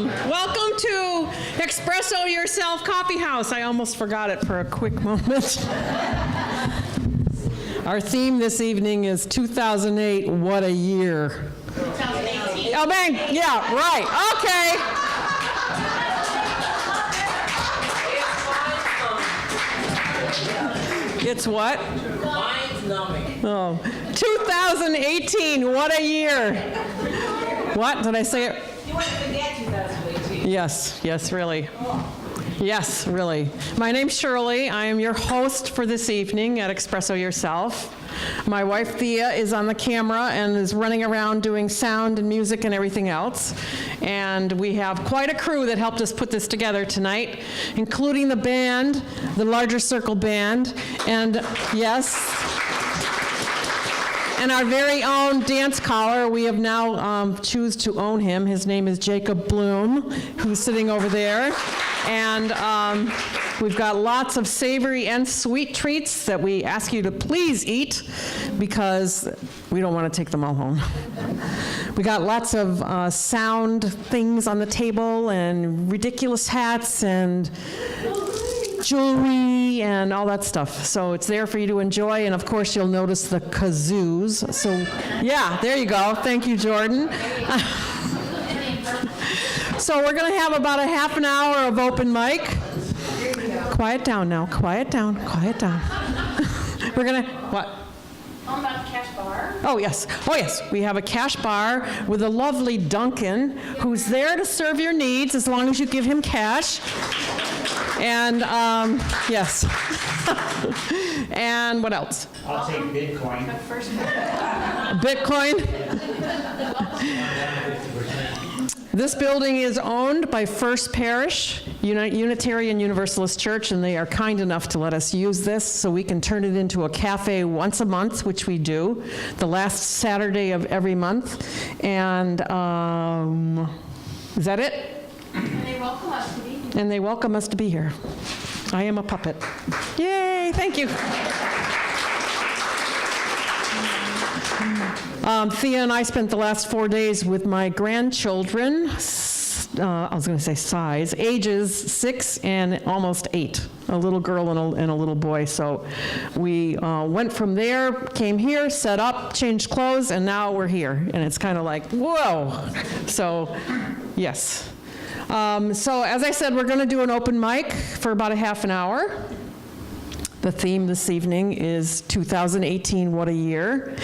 Welcome to Expresso Yourself Coffeehouse. I almost forgot it for a quick moment. Our theme this evening is 2008, what a year. 2018. Oh, bang, yeah, right, okay. It's what? Mind-numbing. Oh, 2018, what a year. What, did I say it? You want to forget 2018. Yes, really. Yes, really. My name's Shirley. I am your host for this evening at Expresso Yourself. My wife Thea is on the camera and is running around doing sound and music and everything else. And we have quite a crew that helped us put this together tonight, including the band, the Larger Circle Band, and yes, and our very own dance caller. We have now choose to own him. His name is Jacob Bloom, who's sitting over there. And we've got lots of savory and sweet treats that we ask you to please eat because we don't want to take them all home. We got lots of sound things on the table and ridiculous hats and jewelry and all that stuff. So it's there for you to enjoy, and of course you'll notice the kazoos. So yeah, there you go. Thank you, Jordan. So we're going to have about a half an hour of open mic. Quiet down now. Quiet down. Quiet down. We're going to, what? How about the cash bar? Oh, yes. Oh, yes. We have a cash bar with a lovely Duncan who's there to serve your needs as long as you give him cash. And, yes. And what else? I'll take Bitcoin. Bitcoin. This building is owned by First Parish Unitarian Universalist Church, and they are kind enough to let us use this so we can turn it into a cafe once a month, which we do, the last Saturday of every month. And is that it? And they welcome us to be here. And they welcome us to be here. I am a puppet. Yay, thank you. Thea and I spent the last 4 days with my grandchildren, I was going to say size, ages 6 and almost 8, a little girl and a little boy. So we went from there, came here, set up, changed clothes, and now we're here. And it's kind of like, whoa. So, yes. So as I said, we're going to do an open mic for about a half an hour. The theme this evening is 2018, what a year.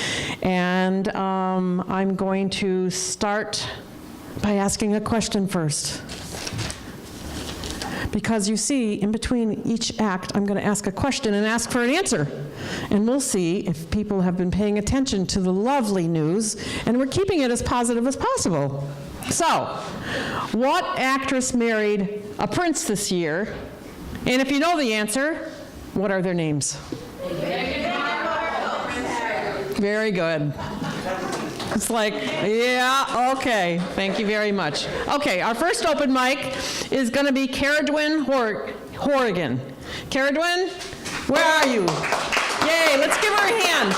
And I'm going to start by asking a question first. Because you see, in between each act, I'm going to ask a question and ask for an answer. And we'll see if people have been paying attention to the lovely news, and we're keeping it as positive as possible. So, what actress married a prince this year? And if you know the answer, what are their names? Very good. It's like, yeah, okay. Thank you very much. Okay, our first open mic is going to be Caradwyn Horrigan. Caradwyn, where are you? Yay, let's give her a hand.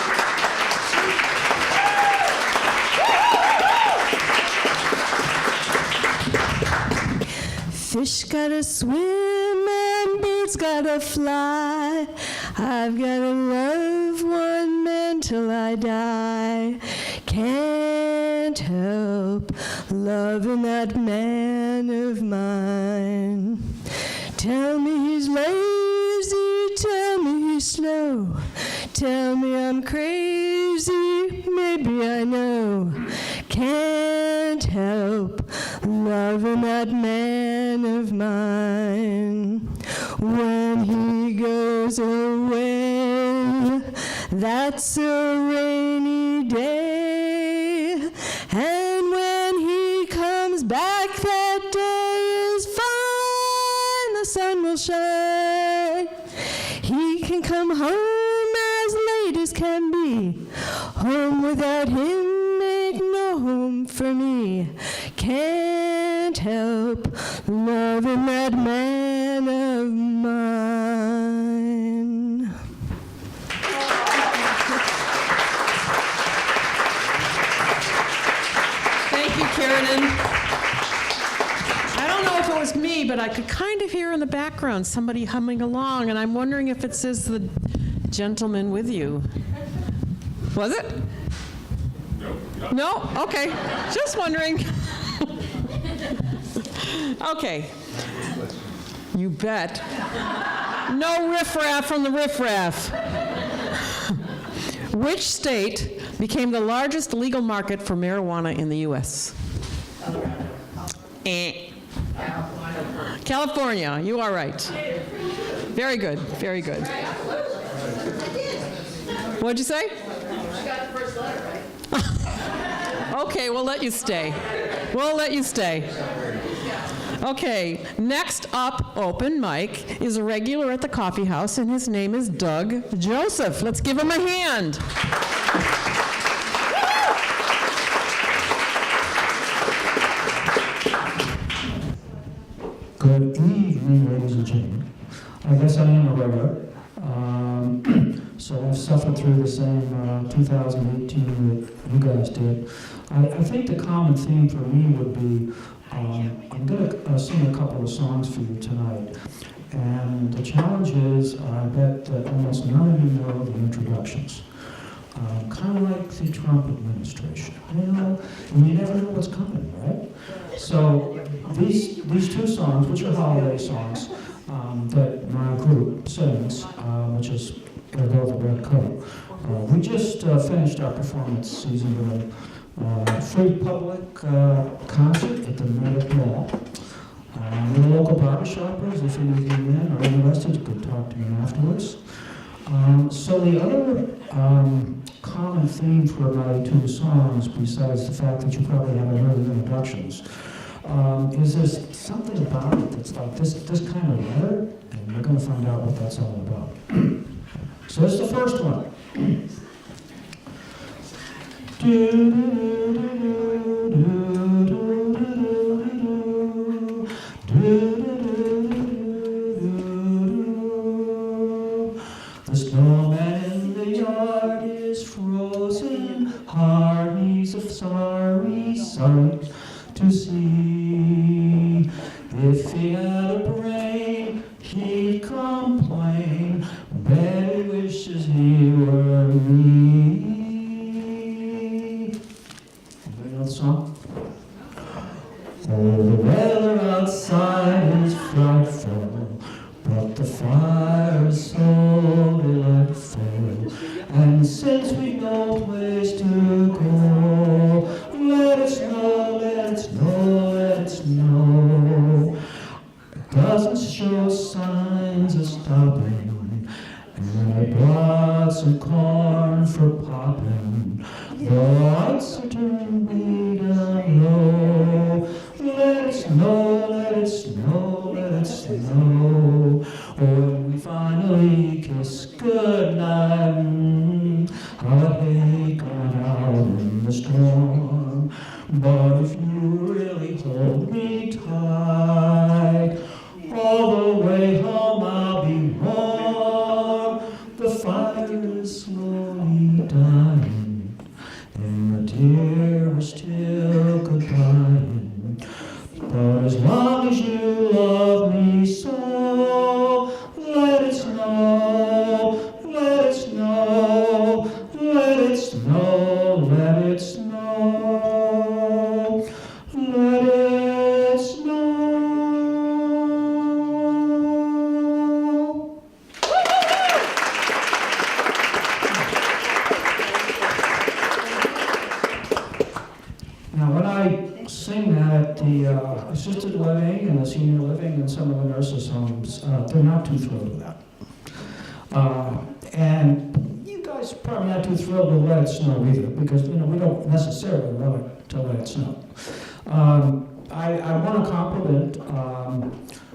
Fish gotta swim and birds gotta fly. I've gotta love one man till I die. Can't help loving that man of mine. Tell me he's lazy, tell me he's slow. Tell me I'm crazy, maybe I know. Can't help loving that man of mine. When he goes away, that's a rainy day. And when he comes back, that day is fine. The sun will shine. He can come home as late as can be. Home without him ain't no home for me. Can't help loving that man of mine. Thank you, Karen. but I could kind of hear in the background somebody humming along, and I'm wondering if it says the gentleman with you. Was it? No? Okay. Just wondering. Okay. You bet. No riffraff from the riffraff. Which state became the largest legal market for marijuana in the U.S.? California. You are right. Very good. Very good. What'd you say? She got the first letter, right? Okay, we'll let you stay. We'll let you stay. Okay, next up, open mic, is a regular at the Coffeehouse, and his name is Doug Joseph. Let's give him a hand. Good evening, ladies and gentlemen. I guess I am a regular. So I've suffered through the same 2018 that you guys did. I think the common theme for me would be, I'm going to sing a couple of songs for you tonight. And the challenge is, I bet that almost none of you know the introductions. Kind of like the Trump administration. You never know what's coming, right? So these two songs, which are holiday songs, that my group sings, which is Velvet Red Coat. We just finished our performance season with a free public concert at the Medfield. With the local barbershoppers, if any of you men are interested, you could talk to me afterwards. So the other common theme for my two songs, besides the fact that you probably haven't heard the introductions, is there's something about it that's like this kind of letter, and you're going to find out what that's all about. So this is the first one. The snowman in the yard is frozen, hard he's a sorry sight to see. If he had a brain, he'd complain, but he wishes he were me. Anybody know the song? Oh, the weather outside is frightful, but the fire is so delightful. And since we've no place to go, let it snow, let it snow, let it snow. It doesn't show signs of stopping, and I brought some corn for popping. The lights are turning way down low. Let it snow, let it snow, let it snow. When we finally kiss goodnight, I hate going out in the storm. But if you really hold me tight, all the way home I'll be warm. The fire is slowly dying, and the tear is still goodbye. But as long as you love me so, let it snow, let it snow, let it snow, let it snow, let it snow. Now, when I sing that at the assisted living and the senior living and some of the nurses' homes, they're not too thrilled with that. And you guys are probably not too thrilled with Let It Snow either, because we don't necessarily want it to let it snow. I want to compliment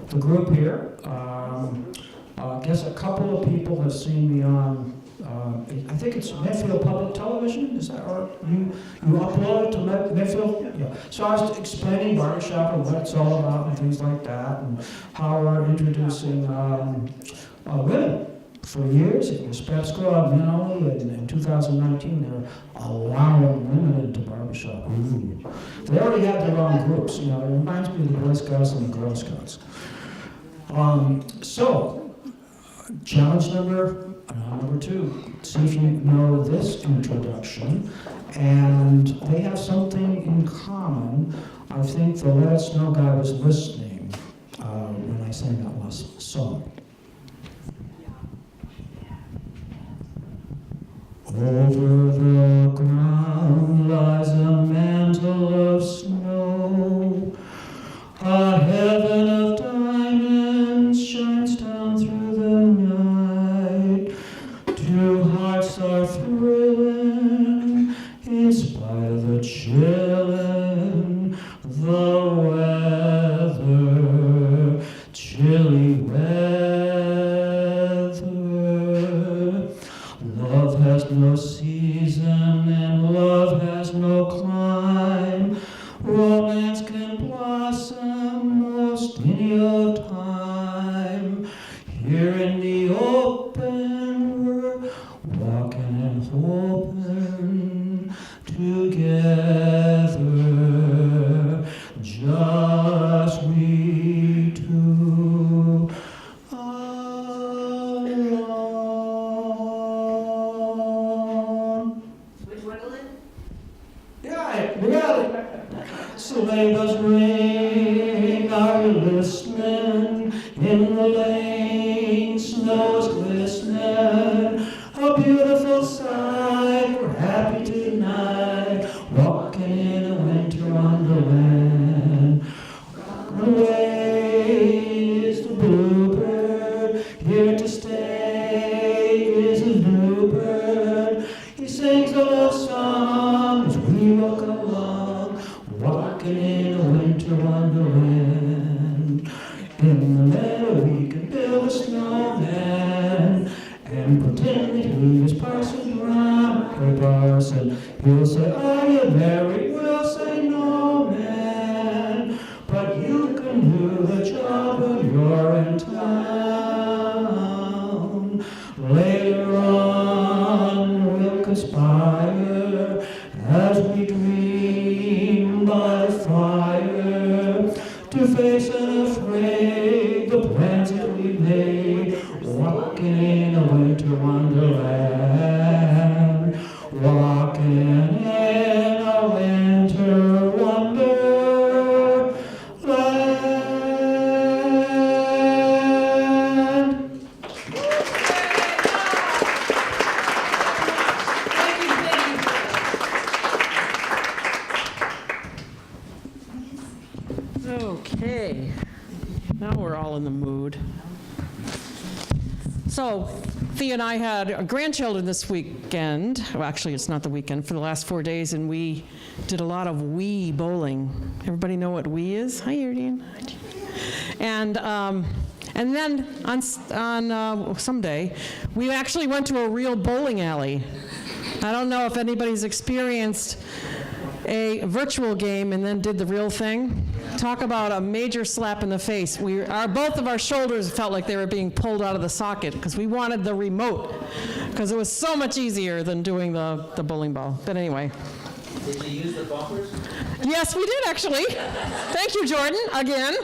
the group here. I guess a couple of people have seen me on, I think it's Medfield Public Television, is that right? You upload it to Medfield? Yeah. So I was explaining barbershop and what it's all about and things like that, and how we're introducing women For years, it was pep squad, men only, and in 2019, they're allowing women into barbershop. Ooh. They already have their own groups, you know, it reminds me of the Boy Scouts and the Girl Scouts. So, challenge number 2, see if you know this introduction, and they have something in common. I think the Let It Snow guy was listening when I sang that last song. Over the ground lies a mantle of snow. A heaven of diamonds shines down through the night. 2 hearts are thrilling in spite of the chillin', the weather, chilly weather. Love has no season and love has no clime. Romance can blossom most any old time. Here in the open, we're walking and hoping together, just we two alone. Which Wigglin'? Yeah, we got it. Sleigh bells ring, are you listening? In the lane, snow's glistening. A beautiful sight, we're happy tonight. Walking in a winter wonderland. Away is the bluebird, here to stay is a bluebird. He sings a love song as we walk along, walking in a winter wonderland. In the meadow we can build a snowman and pretend that he is Parson Brown. Hey Parson, he'll say, are you married? We'll say, no man, but you can do the job when you're in town. Later on we'll conspire as we dream by the fire to face unafraid the plans that we made, walking in a winter wonderland, walking in a winter wonderland. Okay, now we're all in the mood. So, Thea and I had grandchildren this weekend. Well, actually, it's not the weekend, for the last 4 days, and we did a lot of Wii bowling. Everybody know what Wii is? Hi, Erdine. And then on someday, we actually went to a real bowling alley. I don't know if anybody's experienced a virtual game and then did the real thing. Talk about a major slap in the face. Both of our shoulders felt like they were being pulled out of the socket because we wanted the remote because it was so much easier than doing the bowling ball. But anyway. Did you use the bumpers? Yes, we did actually. Thank you, Jordan, again.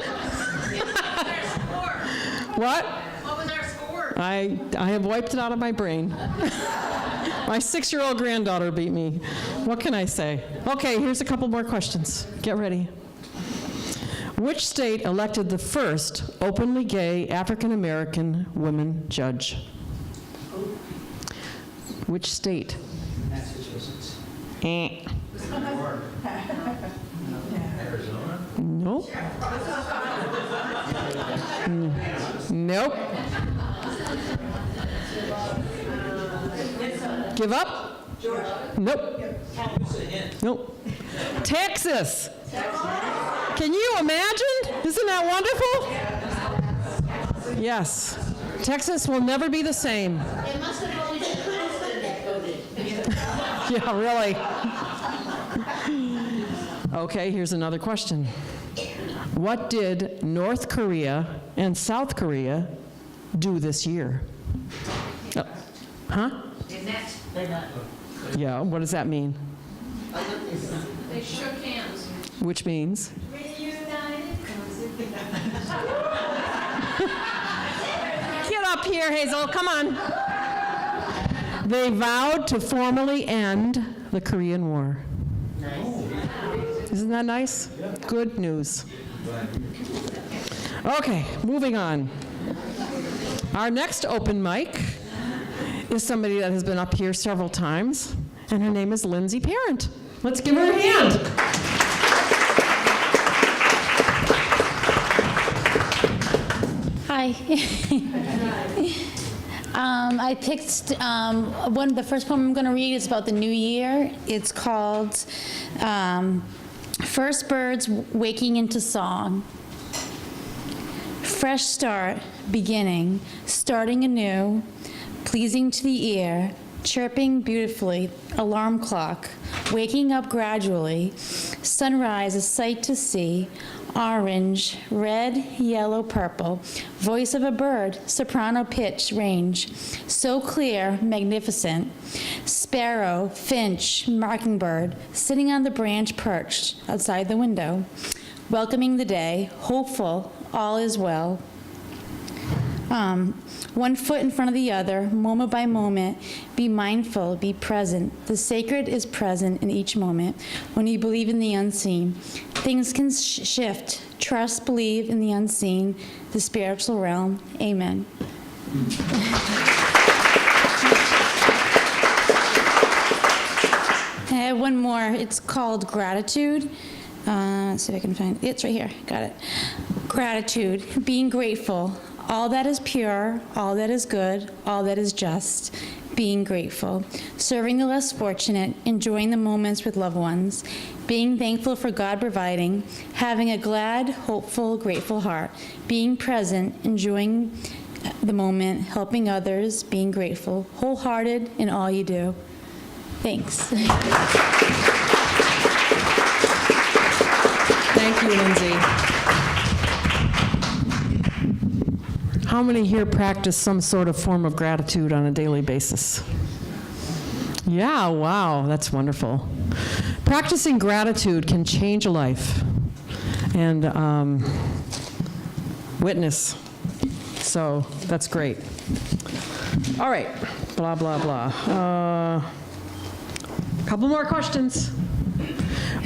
What? What was our score? I have wiped it out of my brain. My 6-year-old granddaughter beat me. What can I say? Okay, here's a couple more questions. Get ready. Which state elected the first openly gay African-American woman judge? Which state? Massachusetts. Arizona? Nope. Nope. Give up? Nope. Nope. Texas. Can you imagine? Isn't that wonderful? Yes. Texas will never be the same. It must have always been Austin that voted. Yeah, really. Okay, here's another question. What did North Korea and South Korea do this year? Huh? They met. Yeah, what does that mean? They shook hands. Which means? Get up here, Hazel, come on. They vowed to formally end the Korean War. Isn't that nice? Good news. Okay, moving on. Our next open mic is somebody that has been up here several times, and her name is Lindsay Parent. Let's give her a hand. Hi. I picked the first poem I'm going to read is about the new year. It's called First Birds Waking into Song. Fresh start, beginning, starting anew, pleasing to the ear, chirping beautifully, alarm clock, waking up gradually, sunrise a sight to see, orange, red, yellow, purple, voice of a bird, soprano pitch range, so clear, magnificent, sparrow, finch, mockingbird, sitting on the branch perched outside the window, welcoming the day, hopeful, all is well. One foot in front of the other, moment by moment, be mindful, be present. The sacred is present in each moment. When you believe in the unseen, things can shift. Trust, believe in the unseen, the spiritual realm. Amen. I have one more. It's called Gratitude. Let's see if I can find it. It's right here. Got it. Gratitude, being grateful. All that is pure, all that is good, all that is just, being grateful, serving the less fortunate, enjoying the moments with loved ones, being thankful for God providing, having a glad, hopeful, grateful heart, being present, enjoying the moment, helping others, being grateful, wholehearted in all you do. Thanks. Thank you, Lindsay. How many here practice some sort of form of gratitude on a daily basis? Yeah, wow, that's wonderful. Practicing gratitude can change a life and witness. So that's great. All right, blah, blah, blah. Couple more questions.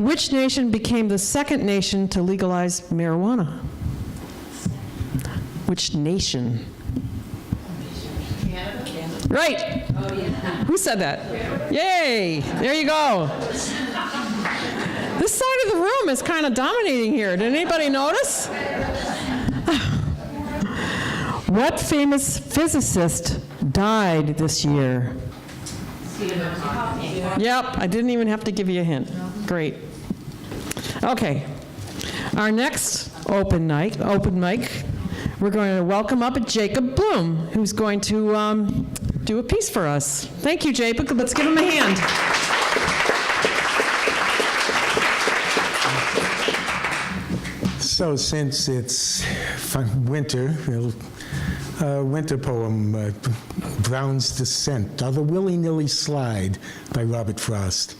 Which nation became the second nation to legalize marijuana? Which nation? Canada. Right. Oh, yeah. Who said that? Yay. There you go. This side of the room is kind of dominating here. Did anybody notice? What famous physicist died this year? Yep, I didn't even have to give you a hint. Great. Okay. Our next open mic, we're going to welcome up Jacob Bloom, who's going to do a piece for us. Thank you, Jacob. Let's give him a hand. So since it's winter, a winter poem, Brown's Descent, or The Willy-Nilly Slide by Robert Frost.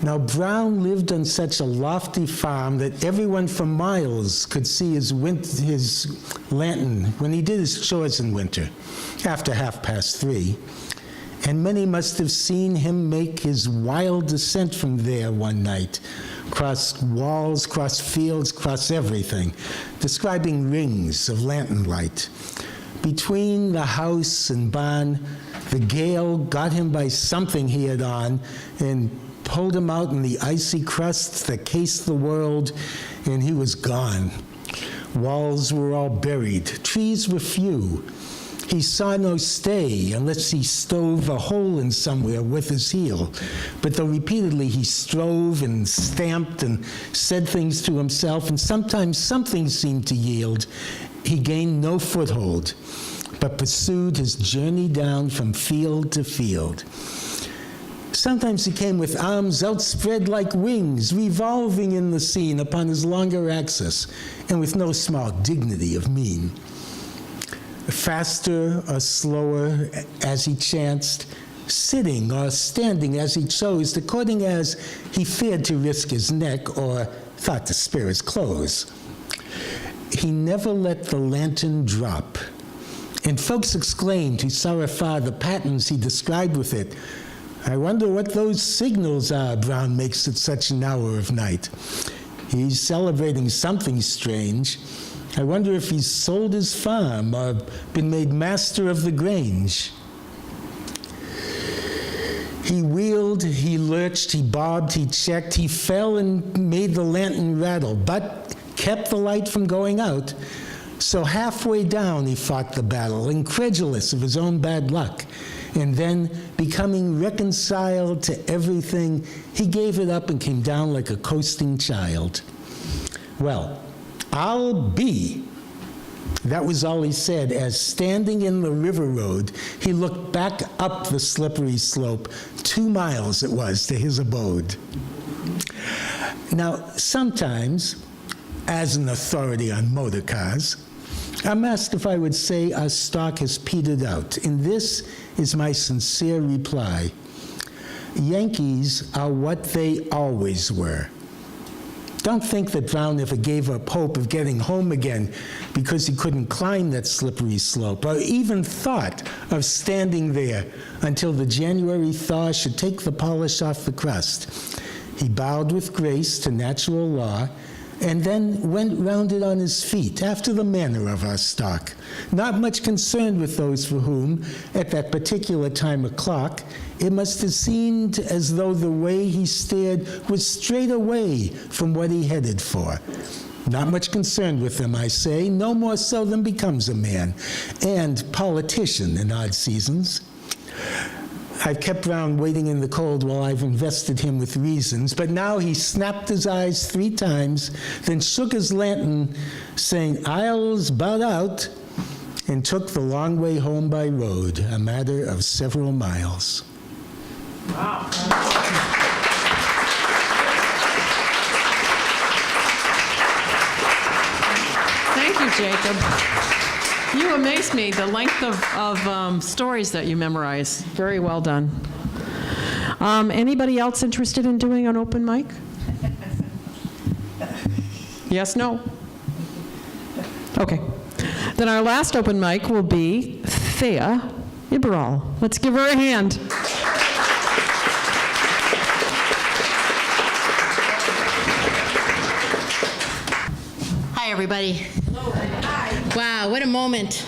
Now, Brown lived on such a lofty farm that everyone for miles could see his lantern when he did his chores in winter, after 3:30. And many must have seen him make his wild descent from there one night, cross walls, cross fields, cross everything, describing rings of lantern light. Between the house and barn, the gale got him by something he had on and pulled him out in the icy crust that cased the world, and he was gone. Walls were all buried, trees were few. He saw no stay unless he stove a hole in somewhere with his heel. But though repeatedly he strove and stamped and said things to himself, and sometimes something seemed to yield, he gained no foothold, but pursued his journey down from field to field. Sometimes he came with arms outspread like wings, revolving in the scene upon his longer axis, and with no small dignity of mien. faster or slower as he chanced, sitting or standing as he chose, according as he feared to risk his neck or thought to spare his clothes. He never let the lantern drop, and folks exclaimed who saw afar the patterns he described with it. I wonder what those signals are Brown makes at such an hour of night. He's celebrating something strange. I wonder if he's sold his farm or been made master of the Grange. He wheeled, he lurched, he bobbed, he checked, he fell and made the lantern rattle, but kept the light from going out. So halfway down he fought the battle, incredulous of his own bad luck. And then, becoming reconciled to everything, he gave it up and came down like a coasting child. Well, I'll be. That was all he said as, standing in the river road, he looked back up the slippery slope. 2 miles it was to his abode. Now, sometimes, as an authority on motor cars, I'm asked if I would say our stock has petered out, and this is my sincere reply. Yankees are what they always were. Don't think that Brown ever gave up hope of getting home again because he couldn't climb that slippery slope, or even thought of standing there until the January thaw should take the polish off the crust. He bowed with grace to natural law, and then went rounded on his feet, after the manner of our stock, not much concerned with those for whom, at that particular time o'clock, it must have seemed as though the way he stared was straight away from what he headed for. Not much concerned with them, I say, no more so than becomes a man, and politician in odd seasons. I've kept Brown waiting in the cold while I've invested him with reasons, but now he snapped his eyes 3 times, then shook his lantern, saying, "I'll's about out," and took the long way home by road, a matter of several miles. Wow. Thank you, Jacob. You amaze me, the length of stories that you memorize. Very well done. Anybody else interested in doing an open mic? Yes, no? Okay. Then our last open mic will be Thea Iberal. Let's give her a hand. Hi, everybody. Wow, what a moment.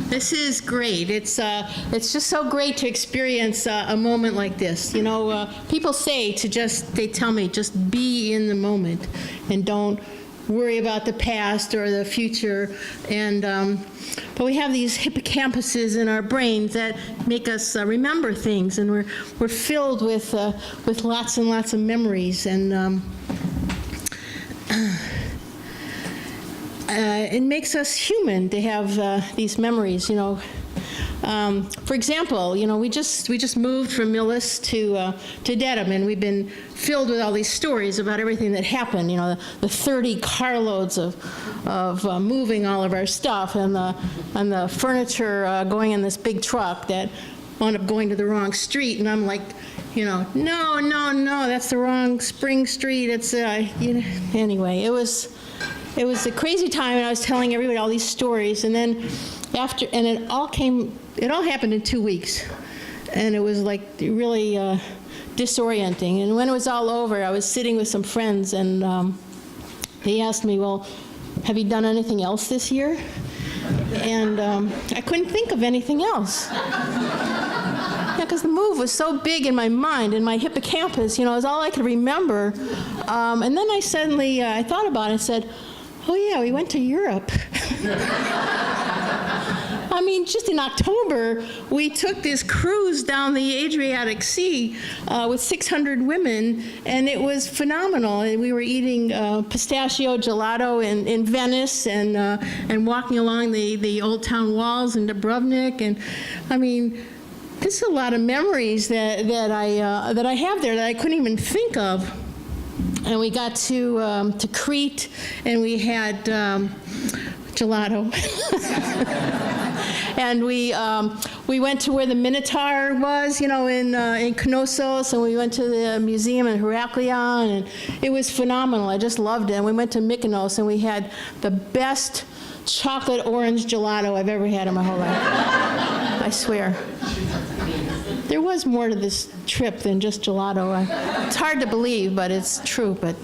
This is great. It's just so great to experience a moment like this. You know, people say they tell me, just be in the moment and don't worry about the past or the future. And but we have these hippocampuses in our brains that make us remember things, and we're filled with lots and lots of memories. And it makes us human to have these memories, you know. For example, you know, we just moved from Millis to Dedham, and we've been filled with all these stories about everything that happened. You know, the 30 carloads of moving all of our stuff, and the furniture going in this big truck that wound up going to the wrong street, and I'm like, you know, no, that's the wrong Spring Street. It's you know, anyway, it was a crazy time, and I was telling everybody all these stories, and then it all happened in 2 weeks, and it was like really disorienting. And when it was all over, I was sitting with some friends, and they asked me, well, have you done anything else this year? And I couldn't think of anything else. Yeah, because the move was so big in my mind, in my hippocampus, you know, it was all I could remember. And then I suddenly, I thought about it and said, oh yeah, we went to Europe. I mean, just in October, we took this cruise down the Adriatic Sea with 600 women, and it was phenomenal. And we were eating pistachio gelato in Venice, and walking along the old town walls in Dubrovnik. And I mean, this is a lot of memories that I have there that I couldn't even think of and we got to Crete, and we had gelato. And we went to where the Minotaur was, in Knossos, and we went to the museum in Heraklion, and it was phenomenal. I just loved it. And we went to Mykonos, and we had the best chocolate orange gelato I've ever had in my whole life. I swear. There was more to this trip than just gelato. It's hard to believe, but it's true. But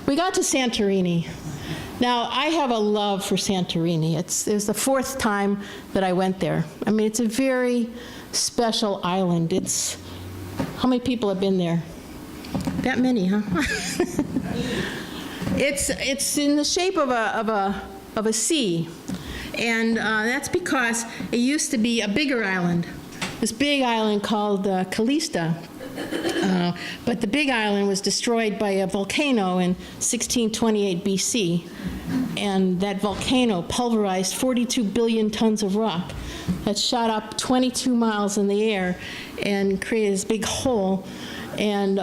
we got to Santorini. Now, I have a love for Santorini. It was the 4th time that I went there. I mean, it's a very special island. How many people have been there? That many, huh? It's in the shape of a sea, and that's because it used to be a bigger island. This big island called Calista. But the big island was destroyed by a volcano in 1628 BC, and that volcano pulverized 42 billion tons of rock that shot up 22 miles in the air and created this big hole, and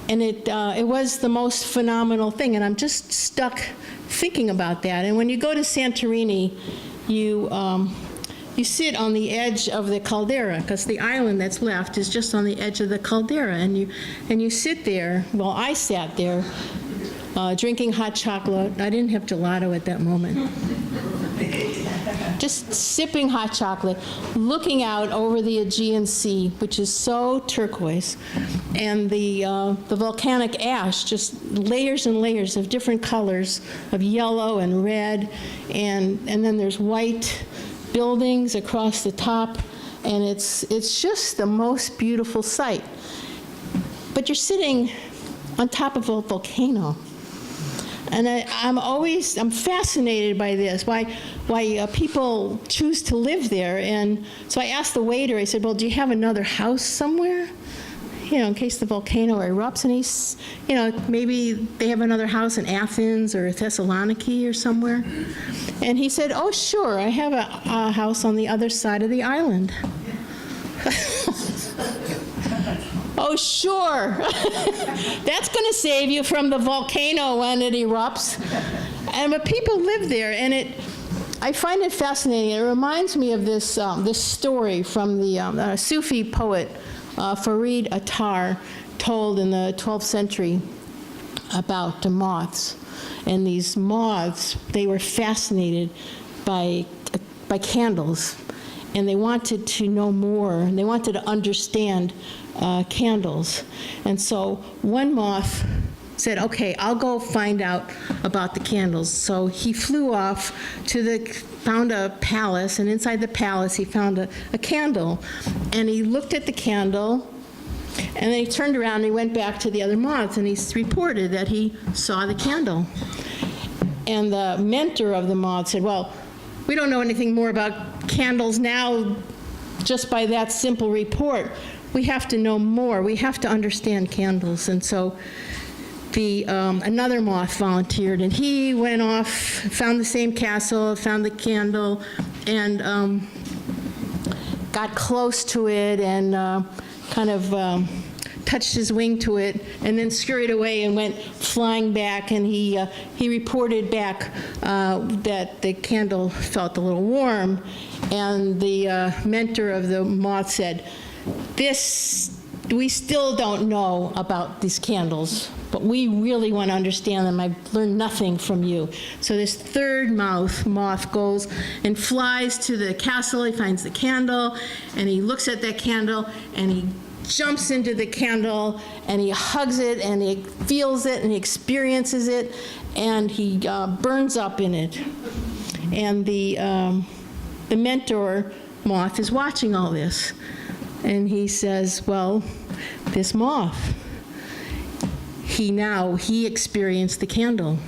it was the most phenomenal thing, and I'm just stuck thinking about that. And when you go to Santorini, you sit on the edge of the caldera, because the island that's left is just on the edge of the caldera, and you sit there. Well, I sat there drinking hot chocolate. I didn't have gelato at that moment. Just sipping hot chocolate, looking out over the Aegean Sea, which is so turquoise, and the volcanic ash, just layers and layers of different colors of yellow and red, and then there's white buildings across the top, and it's just the most beautiful sight. But you're sitting on top of a volcano, and I'm fascinated by this, why people choose to live there. And so I asked the waiter, I said, well, do you have another house somewhere? In case the volcano erupts, and maybe they have another house in Athens or Thessaloniki or somewhere. And he said, oh, sure, I have a house on the other side of the island. Oh, sure. That's going to save you from the volcano when it erupts. But people live there, and I find it fascinating. It reminds me of this story from the Sufi poet Farid Attar told in the 12th century about the moths. And these moths, they were fascinated by candles, and they wanted to know more, and they wanted to understand candles. And so one moth said, okay, I'll go find out about the candles. So he flew off found a palace, and inside the palace he found a candle, and he looked at the candle, and then he turned around and he went back to the other moths, and he reported that he saw the candle. And the mentor of the moth said, well, we don't know anything more about candles now just by that simple report. We have to know more. We have to understand candles. And so another moth volunteered, and he went off, found the same castle, found the candle, and got close to it, and kind of touched his wing to it, and then scurried away and went flying back, and he reported back that the candle felt a little warm, and the mentor of the moth said, we still don't know about these candles, but we really want to understand them. I've learned nothing from you. So this third moth goes and flies to the castle. He finds the candle, and he looks at that candle, and he jumps into the candle, and he hugs it, and he feels it, and he experiences it, and he burns up in it. And the mentor moth is watching all this, and he says, well, this moth, he experienced the candle,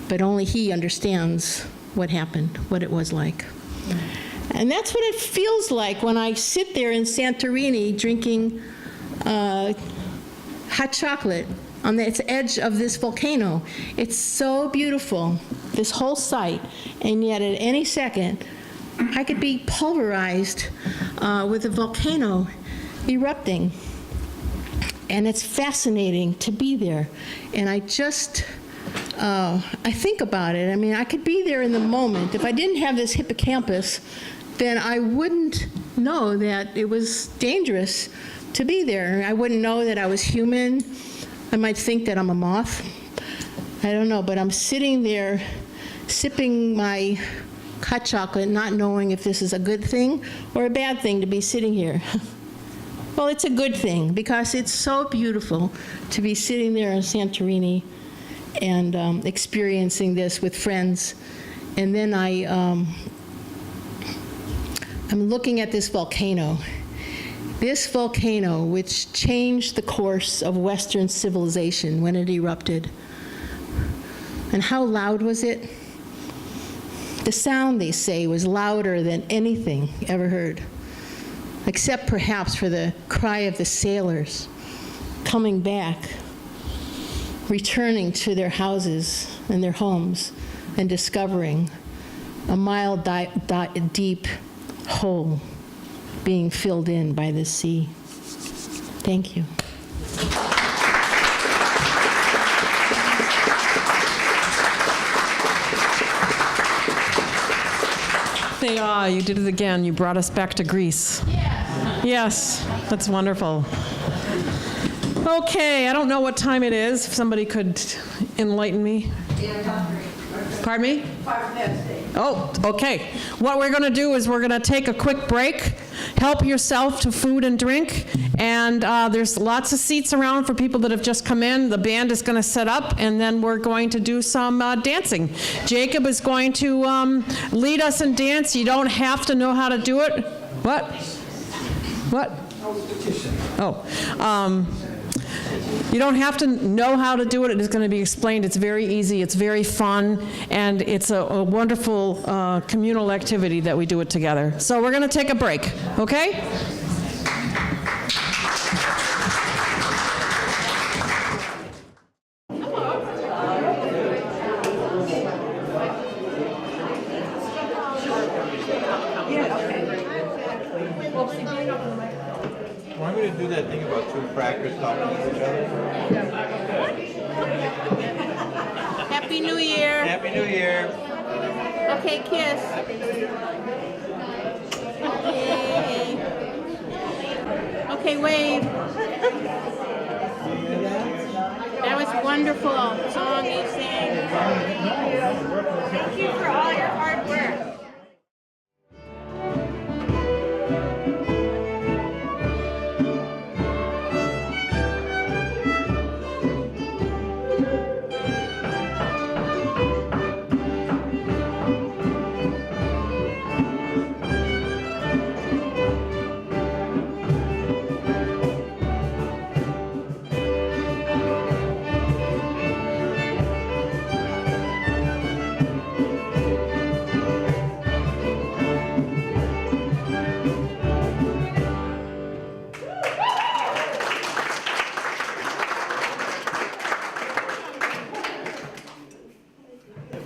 but only he understands what happened, what it was like. And that's what it feels like when I sit there in Santorini drinking hot chocolate on the edge of this volcano. It's so beautiful, this whole site, and yet at any second, I could be pulverized with a volcano erupting. And it's fascinating to be there. And I just, I think about it. I mean, I could be there in the moment. If I didn't have this hippocampus, then I wouldn't know that it was dangerous to be there. I wouldn't know that I was human. I might think that I'm a moth. I don't know, but I'm sitting there sipping my hot chocolate, not knowing if this is a good thing or a bad thing to be sitting here. Well, it's a good thing because it's so beautiful to be sitting there in Santorini and experiencing this with friends. And then I'm looking at this volcano. This volcano, which changed the course of Western civilization when it erupted. And how loud was it? The sound, they say, was louder than anything ever heard, except perhaps for the cry of the sailors coming back, returning to their houses and their homes, and discovering a mile deep hole being filled in by the sea. Thank you. You did it again. You brought us back to Greece. Yes, that's wonderful. Okay, I don't know what time it is. If somebody could enlighten me. Pardon me? 5:30. Oh, okay. What we're going to do is we're going to take a quick break. Help yourself to food and drink. And there's lots of seats around for people that have just come in. The band is going to set up, and then we're going to do some dancing. Jacob is going to lead us in dance. You don't have to know how to do it. What? What? Oh. You don't have to know how to do it. It is going to be explained. It's very easy. It's very fun. And it's a wonderful communal activity that we do it together. So we're going to take a break, okay? Want me to do that thing about two crackers talking to each other? Happy New Year. Happy New Year. Okay, kiss. Okay. Okay, wave. That was wonderful song you sang. Thank you for all your hard work.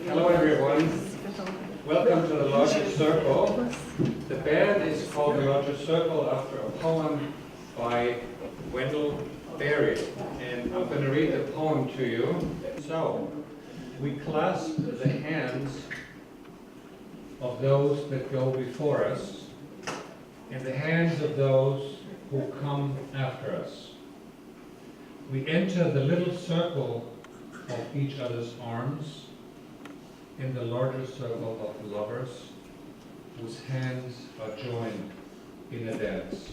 Hello everyone, welcome to the Logic Circle. The band is called the Logic Circle after a poem by Wendell Berry, and I'm going to read the poem to you. So, we clasp the hands of those that go before us, and the hands of those who come after us. We enter the little circle of each other's arms, in the larger circle of lovers whose hands are joined in a dance.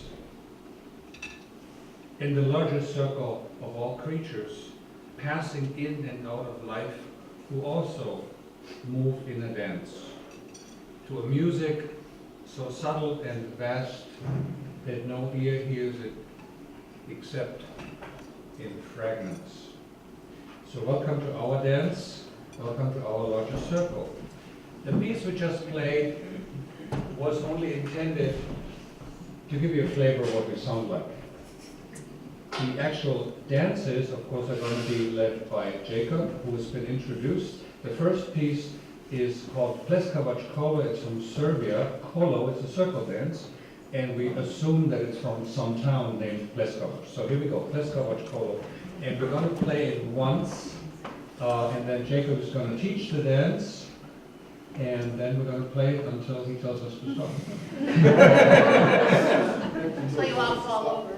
In the larger circle of all creatures passing in and out of life who also move in a dance to a music so subtle and vast that no ear hears it except in fragments. So welcome to our dance. Welcome to our larger circle. The piece we just played was only intended to give you a flavor of what we sound like. The actual dances, of course, are going to be led by Jacob, who has been introduced. The first piece is called Pleskavac Kolo. It's from Serbia. Kolo, it's a circle dance. and we assume that it's from some town named Pleskovac. So here we go, Pleskovac Kolo. And we're going to play it once, and then Jacob is going to teach the dance, and then we're going to play it until he tells us to stop. Until you all fall over.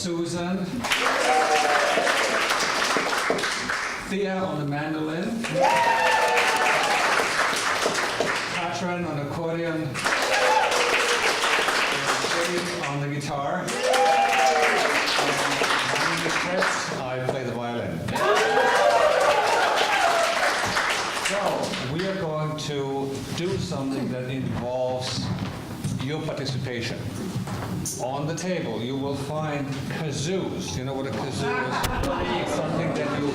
Susan. Thea on the mandolin. Katrin on accordion. Dave on the guitar. And my name is Chris. I play the violin. So, we are going to do something that involves your participation. On the table, you will find kazoos. You know what a kazoo is? It's something that you...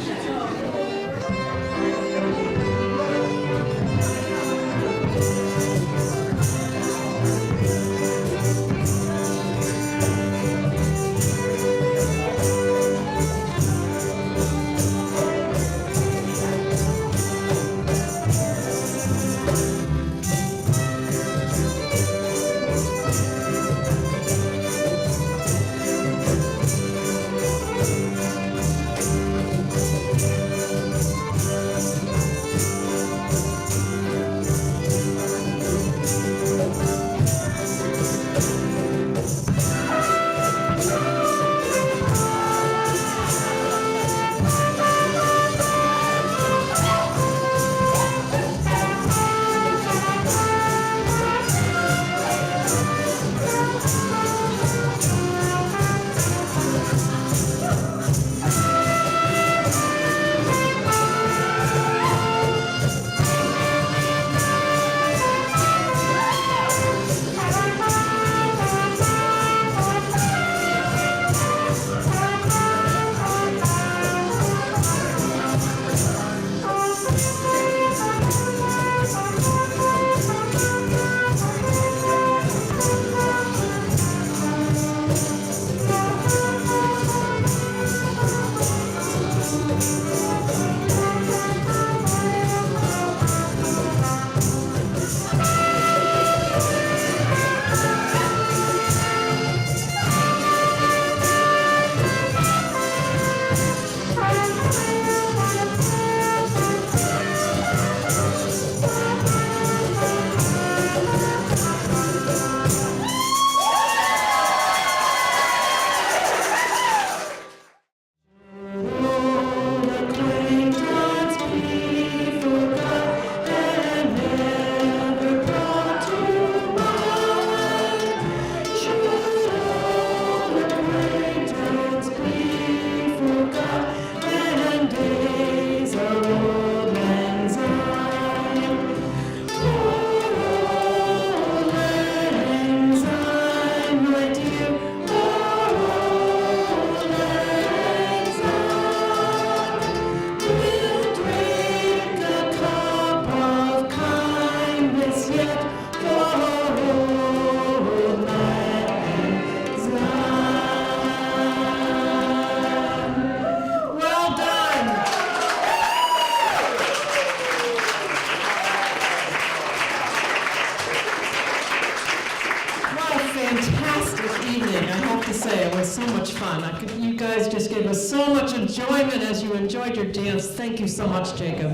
You guys just gave us so much enjoyment as you enjoyed your dance. Thank you so much, Jacob.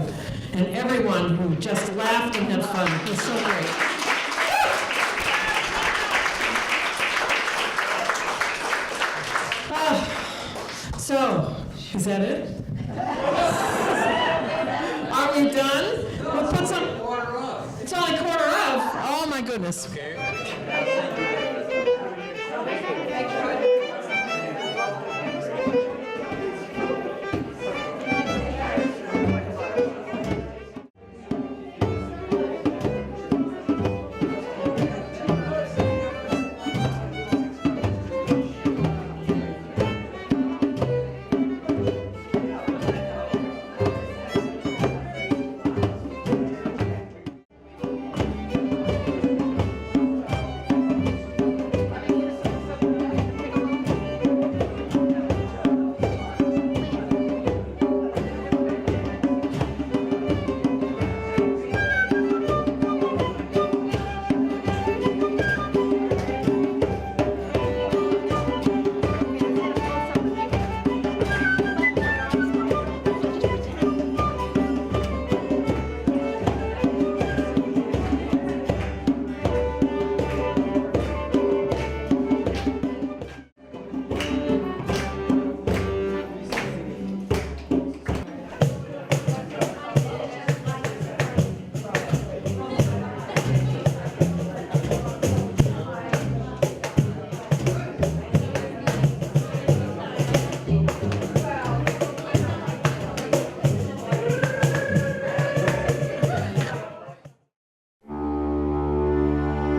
And everyone who just laughed and had fun. It was so great. So, is that it? Are we done? We'll put some... Quarter of. It's only quarter of. Oh, my goodness. Okay.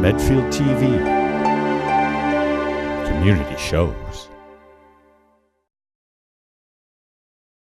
Medfield TV. Community shows.